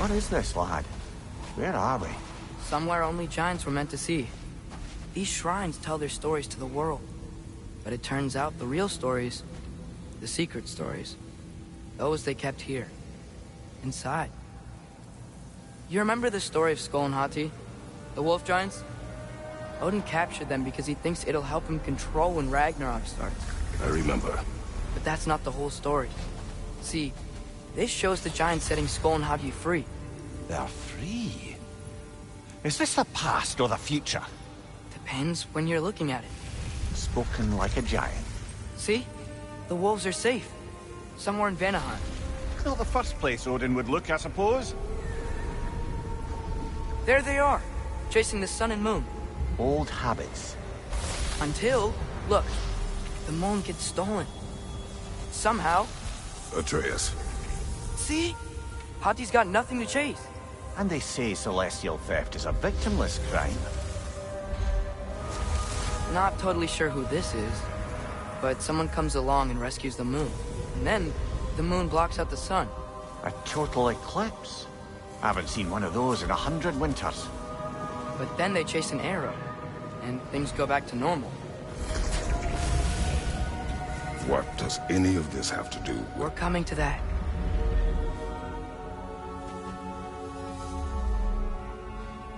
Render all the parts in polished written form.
What is this, lad? Where are we? Somewhere only giants were meant to see. These shrines tell their stories to the world. But it turns out the real stories, the secret stories, those they kept here, inside. You remember the story of Skull and Hati? The wolf giants? Odin captured them because he thinks it'll help him control when Ragnarok starts. I remember. But that's not the whole story. See, this shows the giants setting Skull and Hati free. They're free? Is this the past or the future? Depends when you're looking at it. Spoken like a giant. See? The wolves are safe. Somewhere in Vanaheim. Not the first place Odin would look, I suppose. There they are, chasing the sun and moon. Old habits. Until, look, the moon gets stolen. Somehow. Atreus. See? Hati's got nothing to chase. And they say celestial theft is a victimless crime. Not totally sure who this is, but someone comes along and rescues the moon. And then, the moon blocks out the sun. A total eclipse. I haven't seen one of those in 100 winters. But then they chase an arrow, and things go back to normal. What does any of this have to do with... We're coming to that.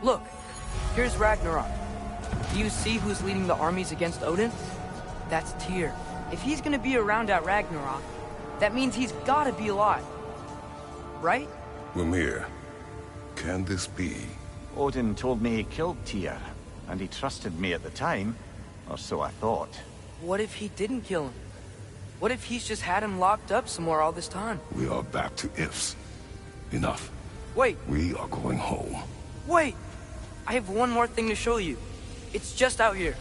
Look, here's Ragnarok. Do you see who's leading the armies against Odin? That's Tyr. If he's gonna be around at Ragnarok, that means he's gotta be alive. Right? Mimir, can this be? Odin told me he killed Tyr, and he trusted me at the time, or so I thought. What if he didn't kill him? What if he's just had him locked up somewhere all this time? We are back to ifs. Enough. Wait, We are going home. wait! I have one more thing to show you. It's just out here.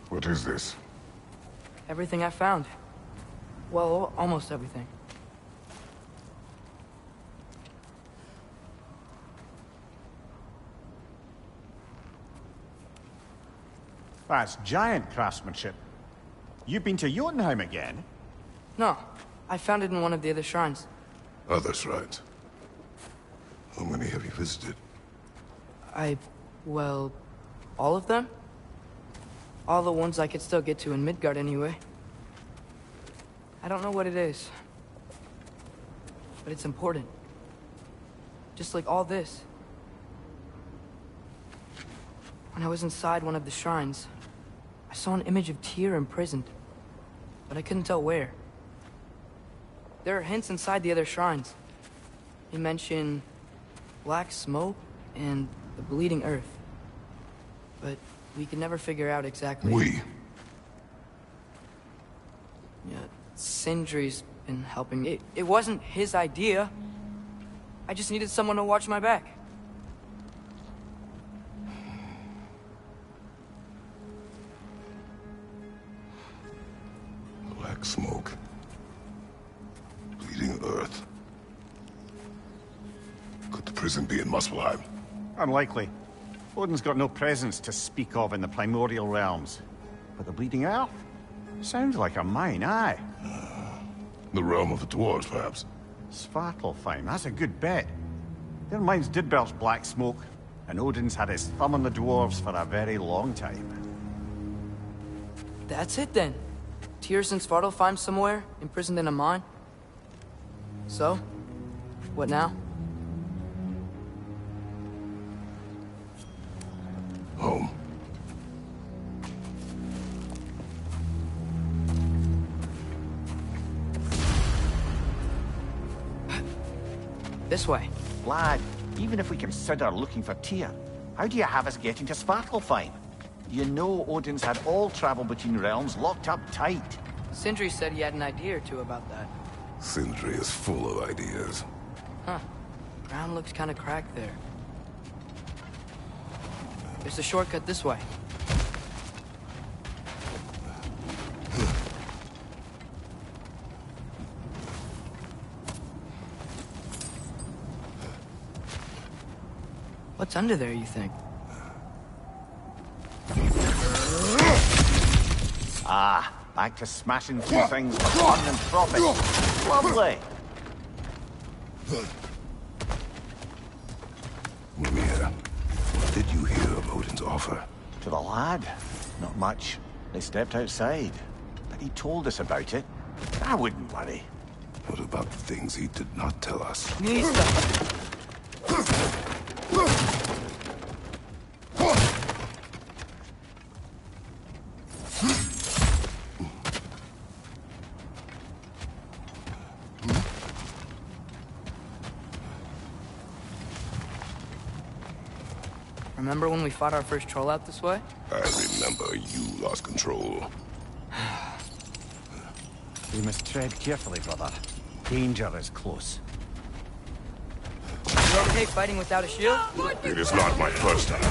What is this? Everything I found. Well, almost everything. That's giant craftsmanship. You've been to Jotunheim again? No, I found it in one of the other shrines. Other shrines. How many have you visited? Well, all of them? All the ones I could still get to in Midgard anyway. I don't know what it is. But it's important. Just like all this. When I was inside one of the shrines, I saw an image of Tyr imprisoned. But I couldn't tell where. There are hints inside the other shrines. They mention black smoke and the bleeding earth. But we could never figure out exactly... We. Yeah, Sindri's been helping me. It wasn't his idea. I just needed someone to watch my back. Black smoke. Bleeding earth. Could the prison be in Muspelheim? Unlikely. Odin's got no presence to speak of in the primordial realms. But the Bleeding Earth? Sounds like a mine, aye. The realm of the dwarves, perhaps. Svartalfheim, that's a good bet. Their mines did belch black smoke, and Odin's had his thumb on the dwarves for a very long time. That's it then. Tyr's in Svartalfheim somewhere, imprisoned in a mine. So, what now? Home. This way. Lad, even if we consider looking for Tyr, how do you have us getting to Svartalfheim? You know Odin's had all travel between realms locked up tight. Sindri said he had an idea or two about that. Sindri is full of ideas. Huh. Ground looks kind of cracked there. There's a shortcut this way. What's under there, you think? Ah, back to smashing through things for fun and profit. Lovely. Mimir, what did you hear of Odin's offer? To the lad? Not much. They stepped outside. But he told us about it. I wouldn't worry. What about the things he did not tell us? Remember when we fought our first troll out this way? I remember you lost control. We must tread carefully, brother. Danger is close. You okay fighting without a shield? It is not my first time.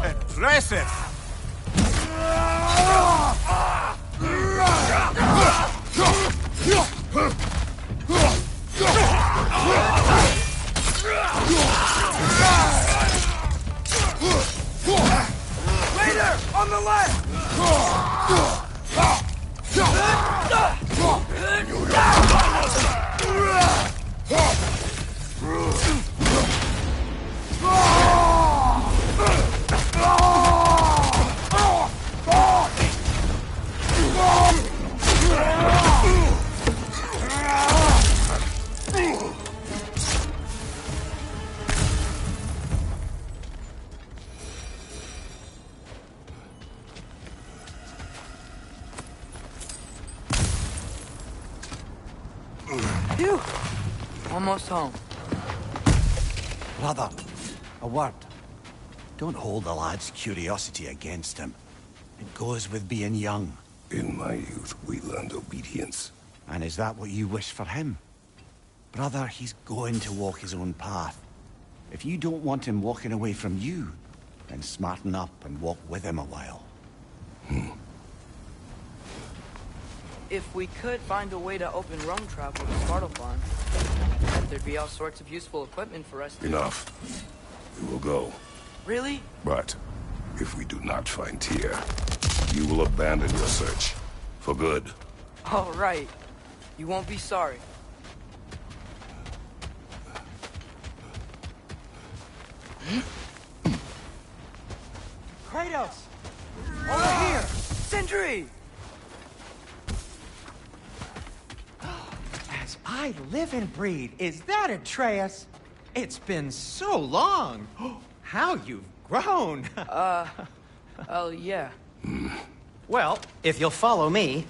Impressive! Later! On the left! Phew! Almost home. Brother, a word. Don't hold the lad's curiosity against him. It goes with being young. In my youth, we learned obedience. And is that what you wish for him? Brother, he's going to walk his own path. If you don't want him walking away from you, then smarten up and walk with him a while. If we could find a way to open roam travel to Svartalfheim, bet there'd be all sorts of useful equipment for us to... Enough. We will go. Really? But if we do not find Tyr, you will abandon your search. For good. All right. You won't be sorry. Kratos! Over here! Sindri! As I live and breathe, is that Atreus? It's been so long! How you've grown! Oh, yeah. Well, if you'll follow me,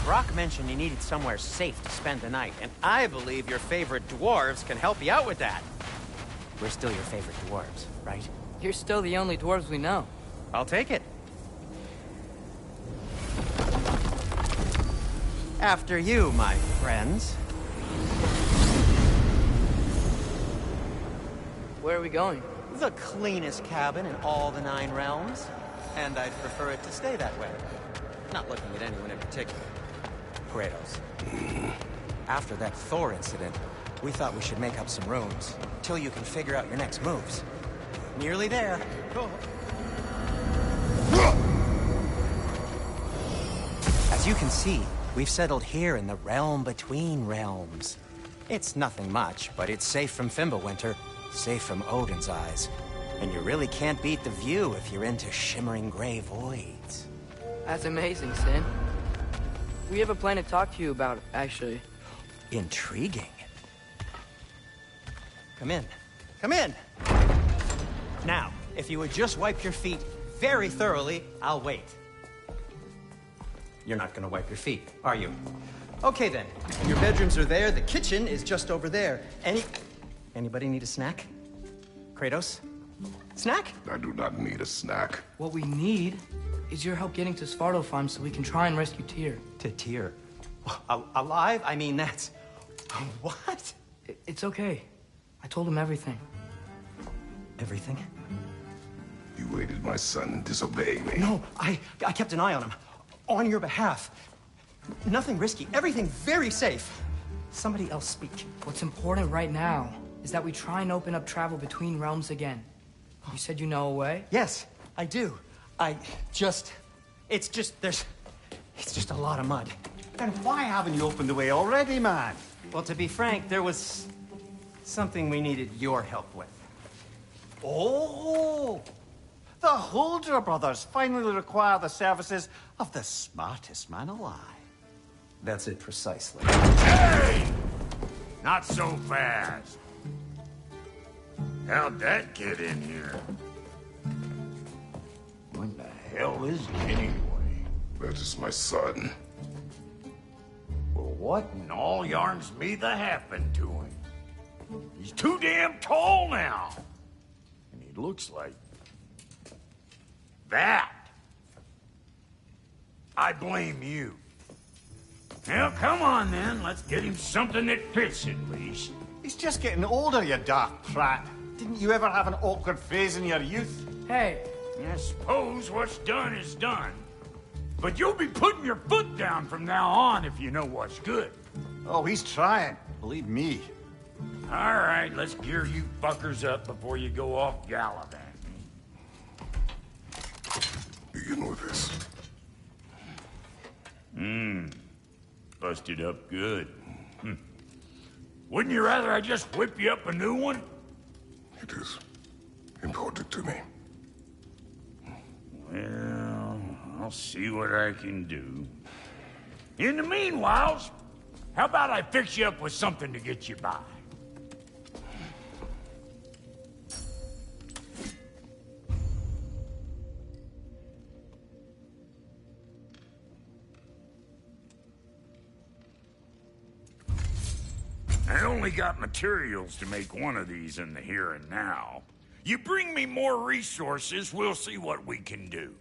Brock mentioned you needed somewhere safe to spend the night, and I believe your favorite dwarves can help you out with that. We're still your favorite dwarves, right? You're still the only dwarves we know. I'll take it. After you, my friends. Where are we going? The cleanest cabin in all the 9 realms. And I'd prefer it to stay that way. Not looking at anyone in particular. Kratos. After that Thor incident, we thought we should make up some rooms, till you can figure out your next moves. Nearly there. As you can see, we've settled here in the realm between realms. It's nothing much, but it's safe from Fimbulwinter, safe from Odin's eyes. And you really can't beat the view if you're into shimmering gray voids. That's amazing, Sin. We have a plan to talk to you about, actually. Intriguing. Come in. Come in! Now, if you would just wipe your feet very thoroughly, I'll wait. You're not gonna wipe your feet, are you? Okay then. Your bedrooms are there, the kitchen is just over there. Anybody need a snack? Kratos? Snack? I do not need a snack. What we need is your help getting to Svartalfheim so we can try and rescue Tyr. To Tyr. Alive? I mean, that's... What? It's okay. I told him everything. Everything? You aided my son in disobeying me. No, I kept an eye on him. On your behalf. Nothing risky. Everything very safe. Somebody else speak. What's important right now is that we try and open up travel between realms again. You said you know a way? Yes, I do. It's just a lot of mud. Then why haven't you opened the way already, man? Well, to be frank, there was something we needed your help with. Oh! The Holder brothers finally require the services of the smartest man alive. That's it precisely. Hey! Not so fast. How'd that get in here? What the hell is it anyway? That is my son. Well, what in all yarns me that happened to him? He's too damn tall now. And he looks like... that. I blame you. Well, come on then. Let's get him something that fits at least. He's just getting older, you daft prat. Didn't you ever have an awkward phase in your youth? Hey, I suppose what's done is done. But you'll be putting your foot down from now on if you know what's good. Oh, he's trying. Believe me. All right, let's gear you fuckers up before you go off gallivanting. Begin with this. Busted up good. Wouldn't you rather I just whip you up a new one? It is important to me. Well, I'll see what I can do. In the meanwhile, how about I fix you up with something to get you by? I only got materials to make one of these in the here and now. You bring me more resources, we'll see what we can do.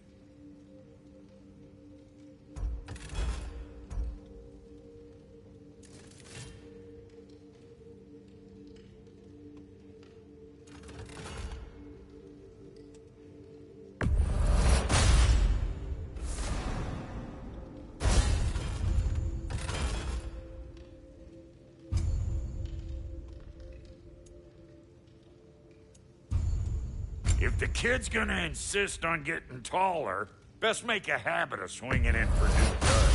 If the kid's gonna insist on getting taller, best make a habit of swinging in for new duds.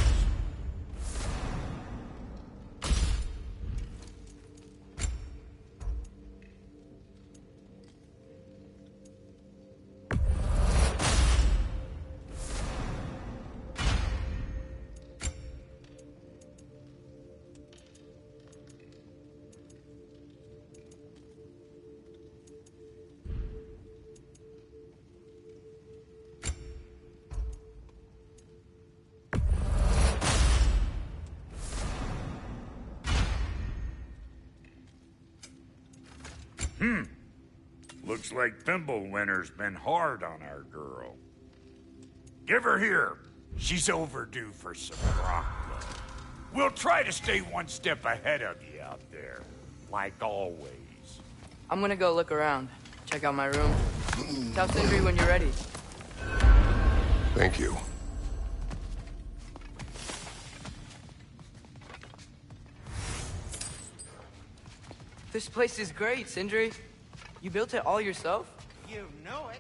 Looks like Thimblewinter's been hard on our girl. Give her here. She's overdue for some rock. We'll try to stay one step ahead of you out there, like always. I'm gonna go look around. Check out my room. Tell Sindri when you're ready. Thank you. This place is great, Sindri. You built it all yourself? You know it.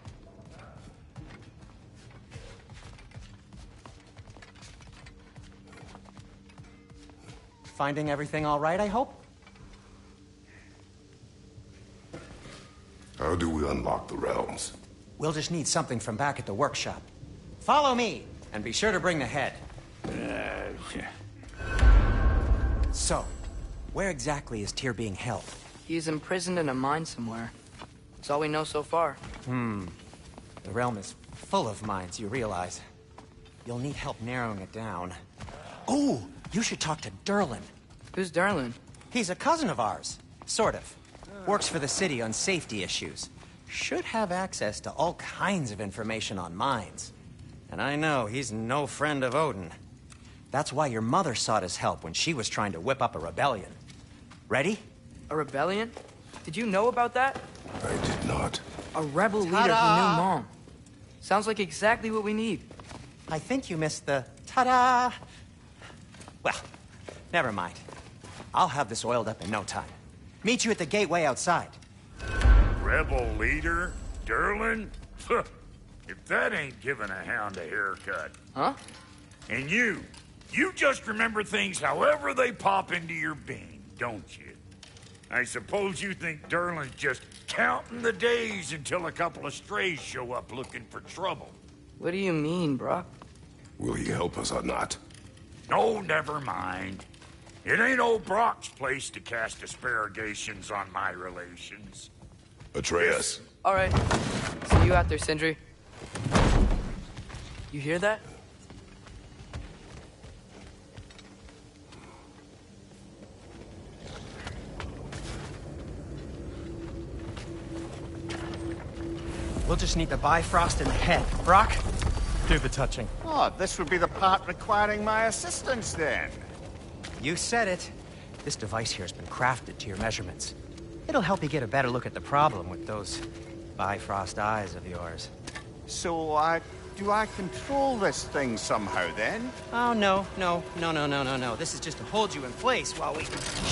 Finding everything all right, I hope? How do we unlock the realms? We'll just need something from back at the workshop. Follow me, and be sure to bring the head. So, where exactly is Tyr being held? He's imprisoned in a mine somewhere. That's all we know so far. The realm is full of mines, you realize. You'll need help narrowing it down. Oh, you should talk to Derlin. Who's Darlin? He's a cousin of ours. Sort of. Works for the city on safety issues. Should have access to all kinds of information on mines. And I know he's no friend of Odin. That's why your mother sought his help when she was trying to whip up a rebellion. Ready? A rebellion? Did you know about that? I did not. A rebel leader who knew Mom. Sounds like exactly what we need. I think you missed the ta-da. Well, never mind. I'll have this oiled up in no time. Meet you at the gateway outside. Rebel leader? Derlin? If that ain't giving a hound a haircut. Huh? And you just remember things however they pop into your bean, don't you? I suppose you think Derlin's just counting the days until a couple of strays show up looking for trouble. What do you mean, Brock? Will he help us or not? No, never mind. It ain't old Brock's place to cast aspersions on my relations. Atreus. All right. See you out there, Sindri. You hear that? We'll just need the Bifrost in the head. Brock, do the touching. Oh, this would be the part requiring my assistance, then. You said it. This device here has been crafted to your measurements. It'll help you get a better look at the problem with those Bifrost eyes of yours. So, do I control this thing somehow, then? Oh, no. This is just to hold you in place while we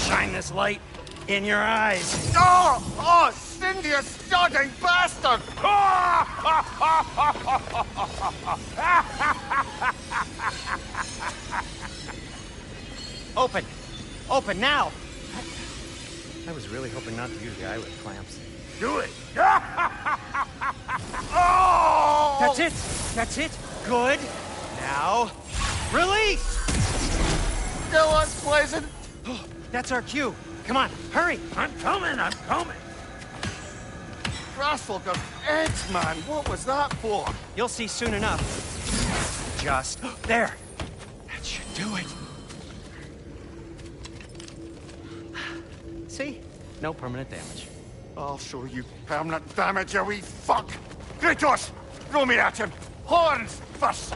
shine this light in your eyes. Oh, Cindy, you sodding bastard! Open! Open now! I was really hoping not to use the eyelid clamps. Do it! Oh! That's it! That's it! Good! Now, release! Still unpleasant. That's our cue. Come on, hurry! I'm coming! Grassful got eggs, man. What was that for? You'll see soon enough. Just there. That should do it. See? No permanent damage. I'll show you permanent damage, you wee fuck! Kratos! Throw me at him! Horns first!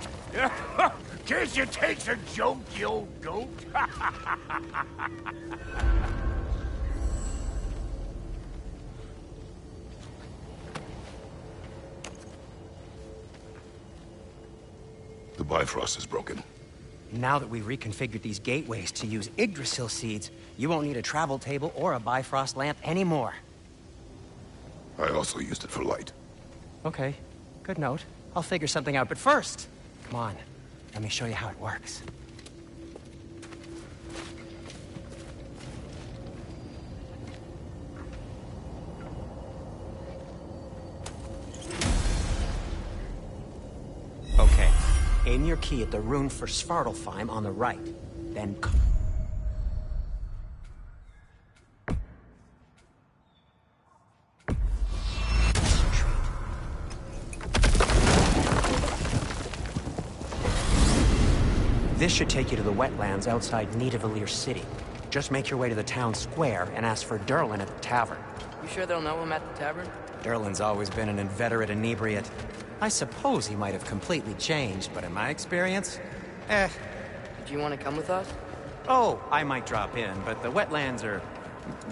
Guess you takes a joke, you old goat. The Bifrost is broken. Now that we've reconfigured these gateways to use Yggdrasil seeds, you won't need a travel table or a Bifrost lamp anymore. I also used it for light. Okay, good note. I'll figure something out, but first, come on, let me show you how it works. Okay, aim your key at the rune for Svartalfheim on the right, then... This should take you to the wetlands outside Nidavellir City. Just make your way to the town square and ask for Derlin at the tavern. You sure they'll know him at the tavern? Derlin's always been an inveterate inebriate. I suppose he might have completely changed, but in my experience, Did you want to come with us? Oh, I might drop in, but the wetlands are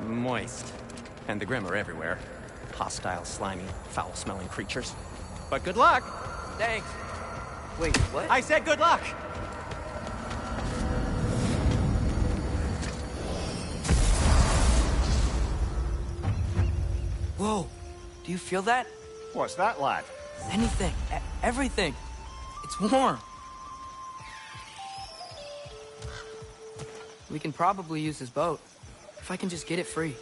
moist. And the Grim are everywhere. Hostile, slimy, foul-smelling creatures. But good luck! Thanks. Wait, what? I said good luck! Whoa, do you feel that? What's that, lad? Anything, everything. It's warm. We can probably use this boat, if I can just get it free.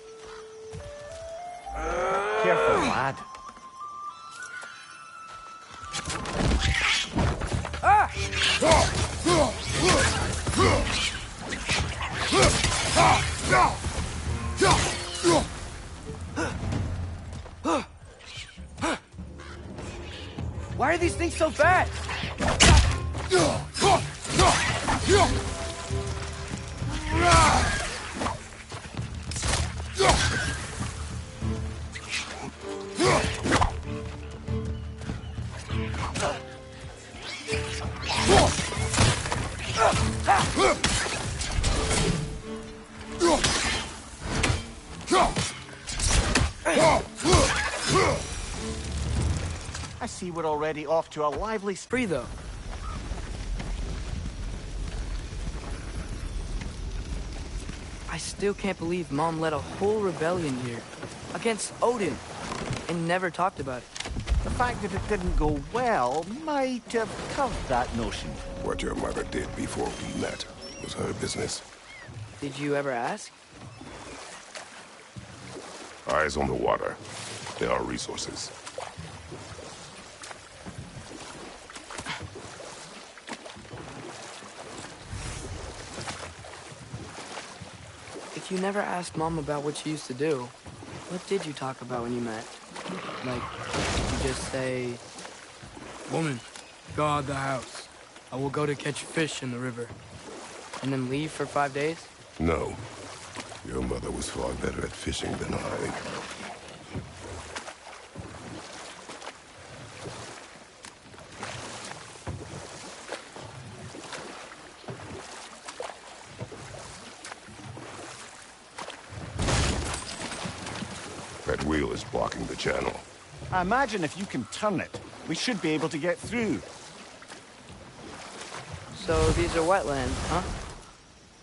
Careful, lad. Why are these things so bad? I see we're already off to a lively Free, though. I still can't believe Mom led a whole rebellion here. Against Odin. and never talked about it. The fact that it didn't go well might have covered that notion. What your mother did before we met was her business. Did you ever ask? Eyes on the water. There are resources. If you never asked Mom about what she used to do, what did you talk about when you met? Like, did you just say, "Woman, guard the house. I will go to catch fish in the river," and then leave for 5 days? No. Your mother was far better at fishing than I. That wheel is blocking the channel. I imagine if you can turn it, we should be able to get through. So these are wetlands, huh?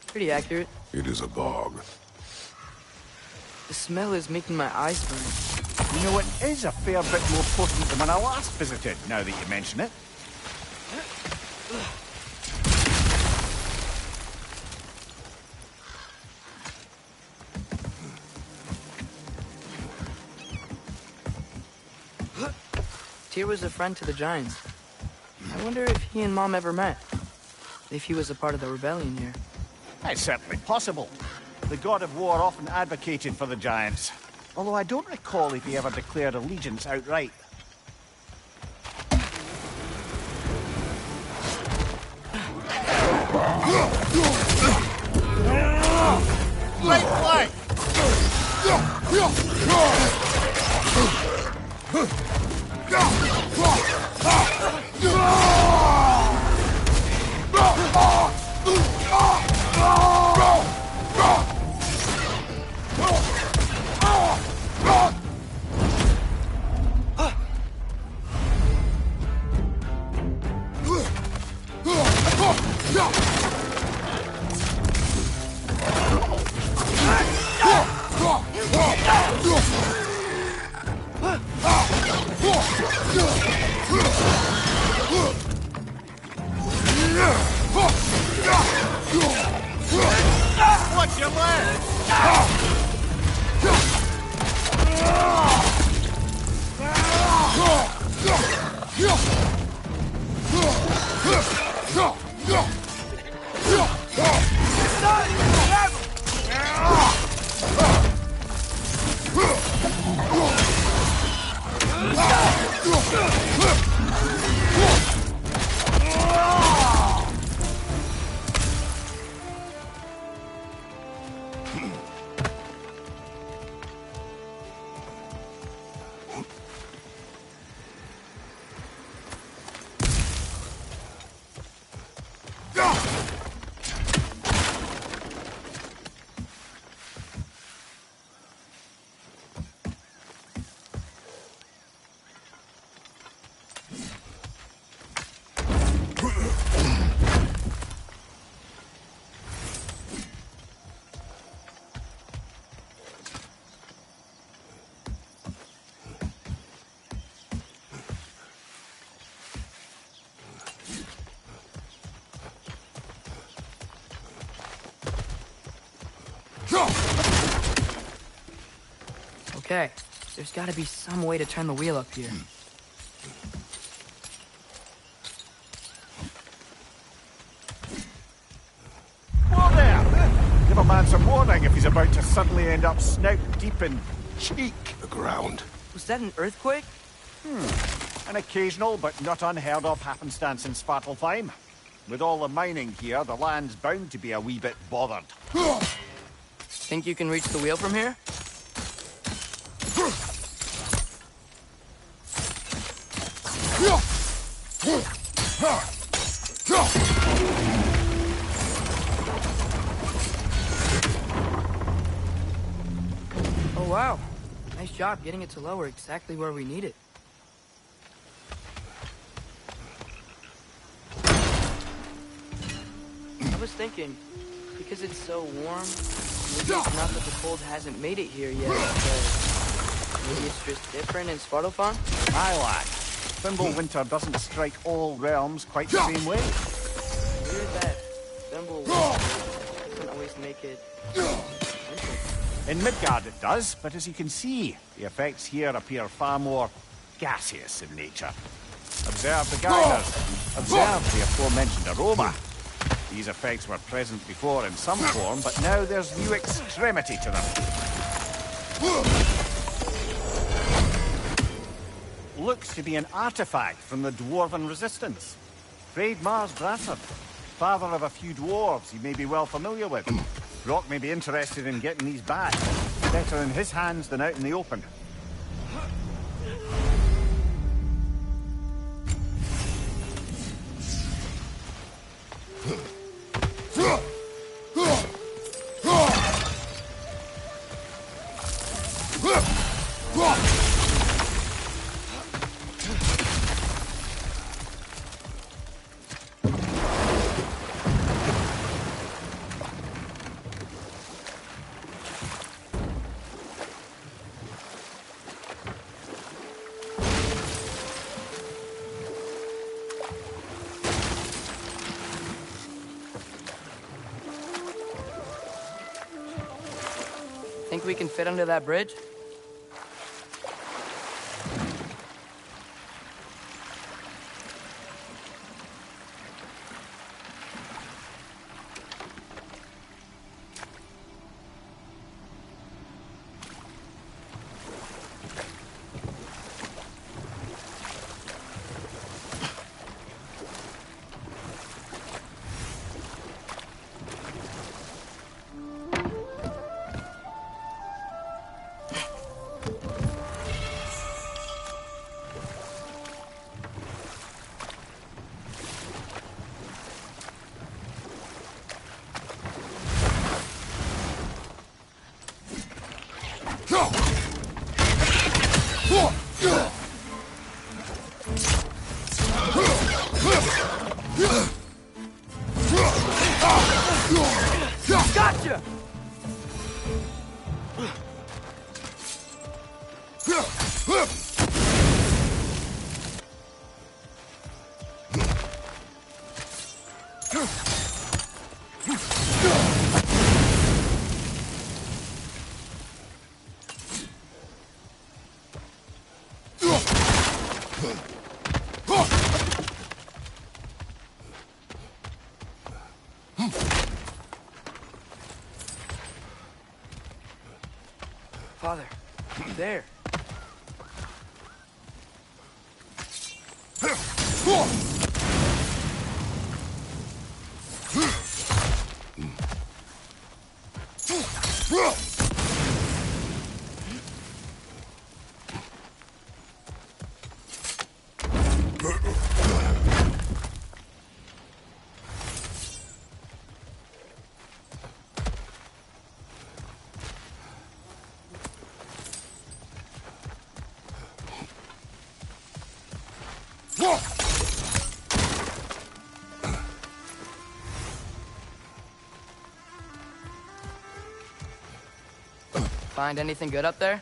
Pretty accurate. It is a bog. The smell is making my eyes burn. You know, it is a fair bit more potent than when I last visited, now that you mention it. Tyr was a friend to the Giants. I wonder if he and Mom ever met. If he was a part of the rebellion here. It's certainly possible. The god of war often advocated for the Giants. Although I don't recall if he ever declared allegiance outright. Right flank! Watch your legs! Okay, there's gotta be some way to turn the wheel up here. Whoa there! Give a man some warning if he's about to suddenly end up snout deep in cheek. The ground. Was that an earthquake? An occasional but not unheard of happenstance in Svartalfheim. With all the mining here, the land's bound to be a wee bit bothered. Think you can reach the wheel from here? Oh wow, nice job getting it to lower exactly where we need it. I was thinking, because it's so warm, maybe it's not that the cold hasn't made it here yet, but Maybe it's just different in Svartalfheim? My lad, Fimbulwinter doesn't strike all realms quite the same way. Weird that Thimble doesn't always make it winter. In Midgard it does, but as you can see, the effects here appear far more gaseous in nature. Observe the geysers. Observe the aforementioned aroma. These effects were present before in some form, but now there's new extremity to them. Looks to be an artifact from the Dwarven Resistance. Freydmar's Brassard, father of a few dwarves you may be well familiar with. Brock may be interested in getting these back. Better in his hands than out in the open. Think we can fit under that bridge? Gotcha! Father, there. Find anything good up there?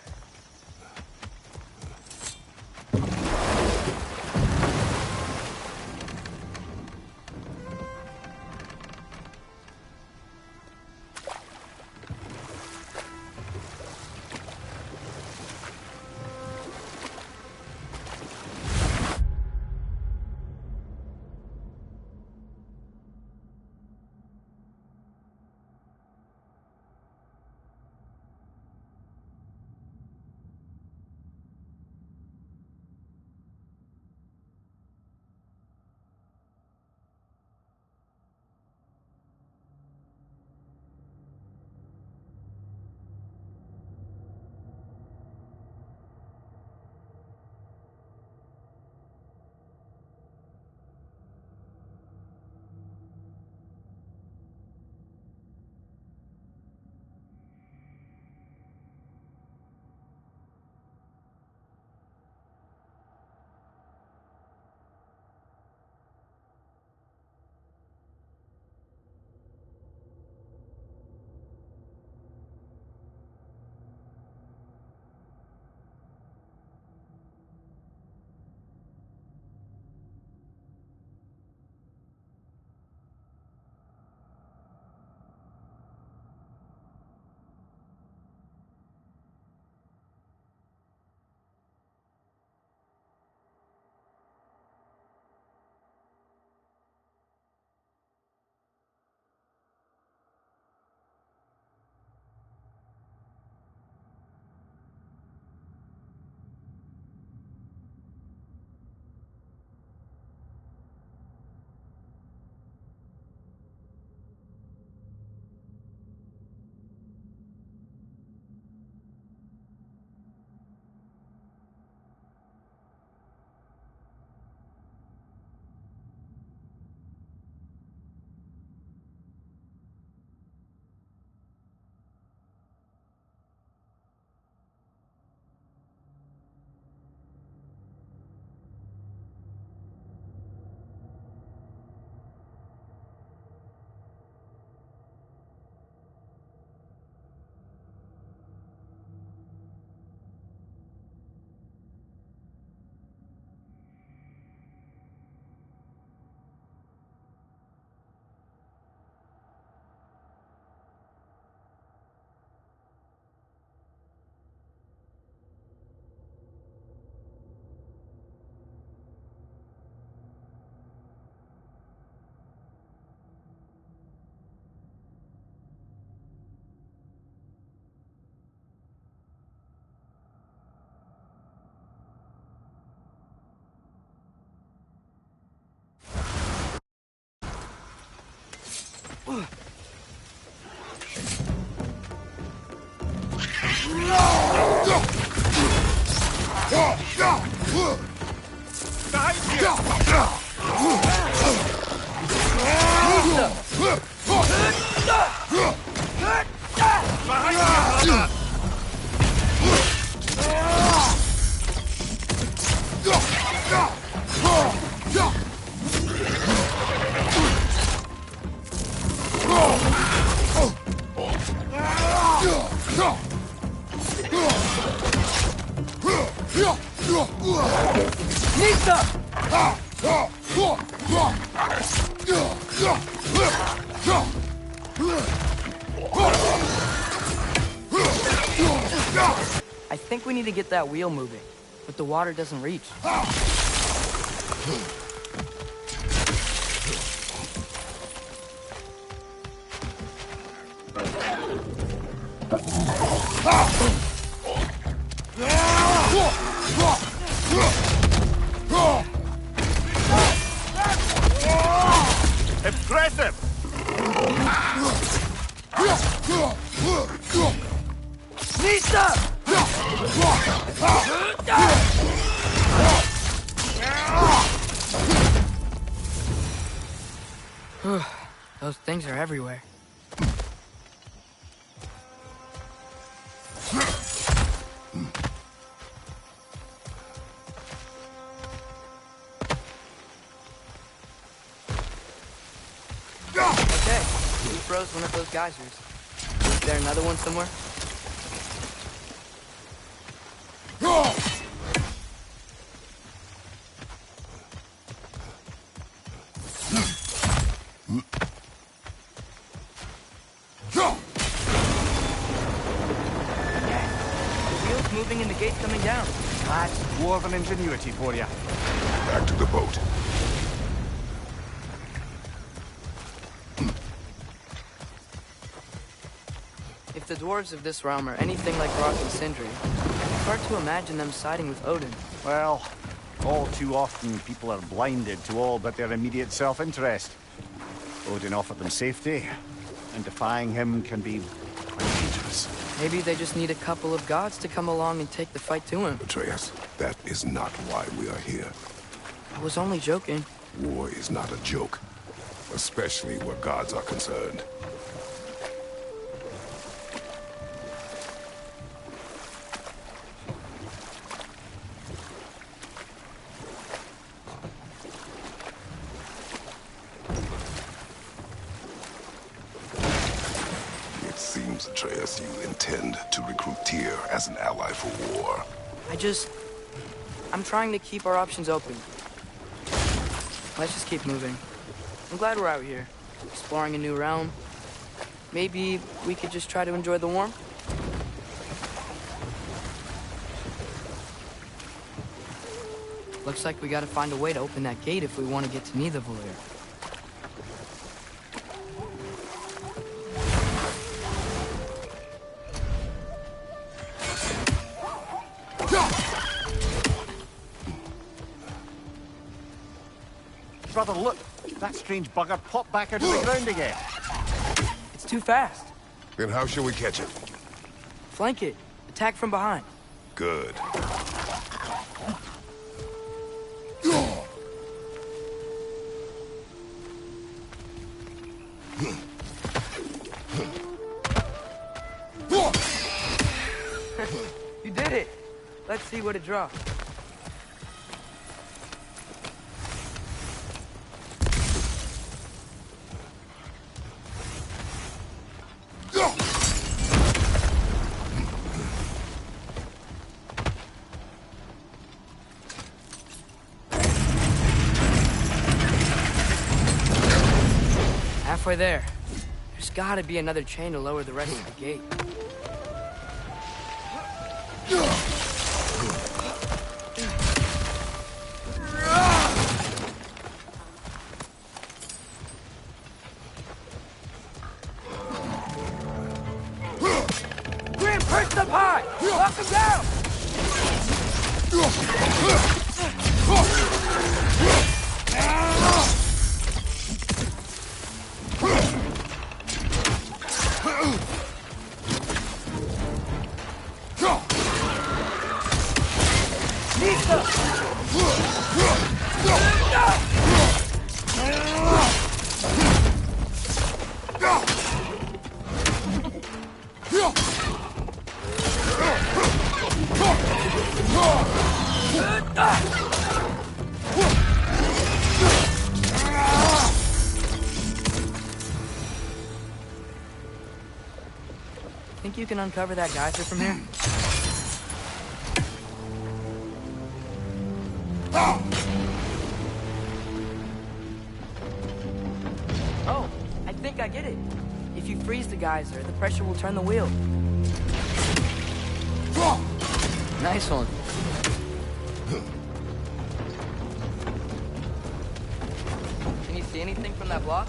I think we need to get that wheel moving, but the water doesn't reach. Impressive! Those things are everywhere. Okay, we froze one of those geysers. Is there another one somewhere? Moving and the gate's coming down. That's dwarven ingenuity for you. Back to the boat. If the dwarves of this realm are anything like Rock and Sindri, it's hard to imagine them siding with Odin. Well, all too often people are blinded to all but their immediate self-interest. Odin offered them safety, and defying him can be quite dangerous. Maybe they just need a couple of gods to come along and take the fight to him. Atreus, that is not why we are here. I was only joking. War is not a joke, especially where gods are concerned. It seems, Atreus, you intend to recruit Tyr as an ally for war. I'm trying to keep our options open. Let's just keep moving. I'm glad we're out here, exploring a new realm. Maybe we could just try to enjoy the warmth? Looks like we gotta find a way to open that gate if we want to get to Nidavellir. Brother, look! That strange bugger popped back out of the ground again. It's too fast. Then how shall we catch it? Flank it. Attack from behind. Good. You did it! Let's see what it draws. Halfway there. There's gotta be another chain to lower the rest of the gate. Grim, perched up high! Lock him down! Think you can uncover that geyser from here? Oh, I think I get it. If you freeze the geyser, the pressure will turn the wheel. Nice one. Can you see anything from that block?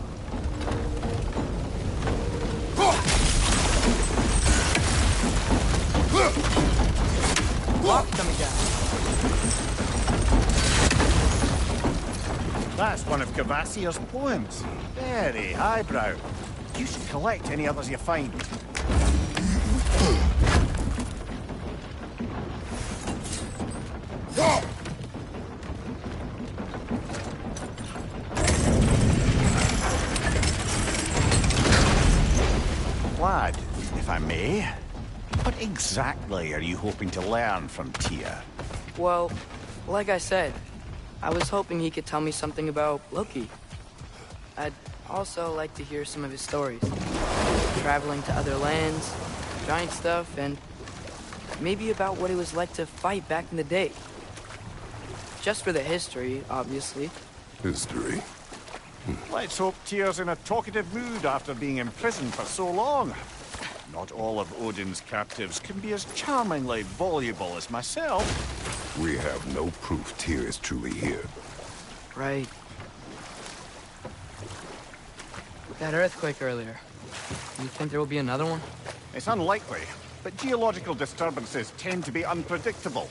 Block coming down. That's one of Cavassier's poems. Very highbrow. You should collect any others you find. Lad, if I may, what exactly are you hoping to learn from Tyr? Well, like I said, I was hoping he could tell me something about Loki. I'd also like to hear some of his stories. Traveling to other lands, giant stuff, and maybe about what it was like to fight back in the day. Just for the history, obviously. History? Let's hope Tyr's in a talkative mood after being imprisoned for so long. Not all of Odin's captives can be as charmingly voluble as myself. We have no proof Tyr is truly here. Right. That earthquake earlier. You think there will be another one? It's unlikely, but geological disturbances tend to be unpredictable.